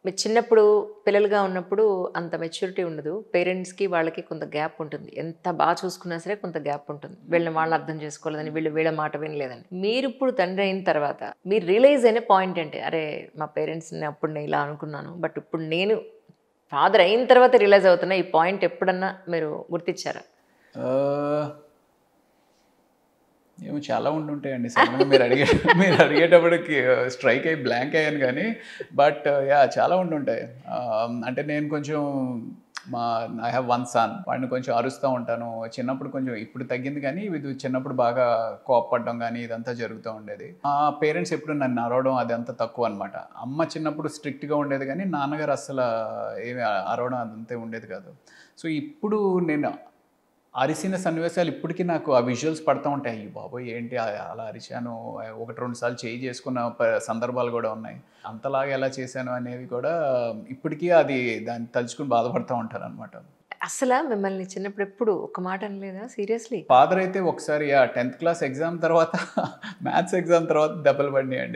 మీరు చిన్నప్పుడు పిల్లలుగా ఉన్నప్పుడు అంత మెచ్యూరిటీ ఉండదు. పేరెంట్స్‌కి వాళ్ళకి కొంత గ్యాప్ ఉంటుంది. ఎంత చూసుకున్నా సరే కొంత గ్యాప్ ఉంటుంది. వీళ్ళని వాళ్ళు అర్థం చేసుకోలేదని, వీళ్ళు వీళ్ళ మాట వినలేదని. మీరిప్పుడు తండ్రి అయిన తర్వాత మీరు రియలైజ్ అయిన పాయింట్ ఏంటి? అరే! మా పేరెంట్స్‌ని అప్పుడు నేను ఇలా అనుకున్నాను. బట్ ఇప్పుడు నేను ఫాదర్ అయిన తర్వాత రియలైజ్ అవుతున్నా. ఈ పాయింట్ ఎప్పుడన్నా మీరు గుర్తించారా? ఆహ్, ఏమో చాలా ఉండుంటాయండి. సడెన్‌గా మీరు అడిగేటప్పటికి స్ట్రైక్ అయ్యి బ్లాంక్ అయ్యాను గానీ, బట్ యాహ్! చాలా ఉండుంటాయి. అంటే నేను కొంచెం మా ఐ హావ్ వన్ సన్. వాడిని కొంచెం అరుస్తా ఉంటాను. చిన్నప్పుడు కొంచెం ఇప్పుడు తగ్గింది గానీ, ఇది చిన్నప్పుడు బాగా కోప్పడడం గానీ, ఇదంతా జరుగుతూ ఉండేది. మా పేరెంట్స్ ఎప్పుడు నన్ను అరవడం అదంతా తక్కువనమాట. అమ్మ చిన్నప్పుడు స్ట్రిక్ట్‌గా ఉండేది గానీ, నాన్నగారు ఏమి అరవడం అదంతా ఉండేది కాదు. సో, ఇప్పుడు నేను అరిసిన సన్నివేశాలు ఇప్పటికి నాకు ఆ విజువల్స్ పడతా ఉంటాయి. అయ్య బాబోయ్! ఏంటి అలా అరిచాను. 1, 2 సార్లు చేయి చేసుకున్న సందర్భాలు గూడా ఉన్నాయి. అంతలాగా ఎలా చేశాను అనేవి కూడా ఇప్పటికీ దాన్ని తలుచుకొని బాధపడతా ఉంటాననమాట. మిమ్మల్ని చిన్నప్పుడు ఎప్పుడు ఒక్క మాట అనలేదా సీరియస్‌లీ? ఫాదర్ అయితే ఒకసారి 10థ్ క్లాస్ ఎగ్జామ్ తర్వాత మ్యాథ్స్ ఎగ్జామ్ తర్వాత దెబ్బలు పడినాయండి.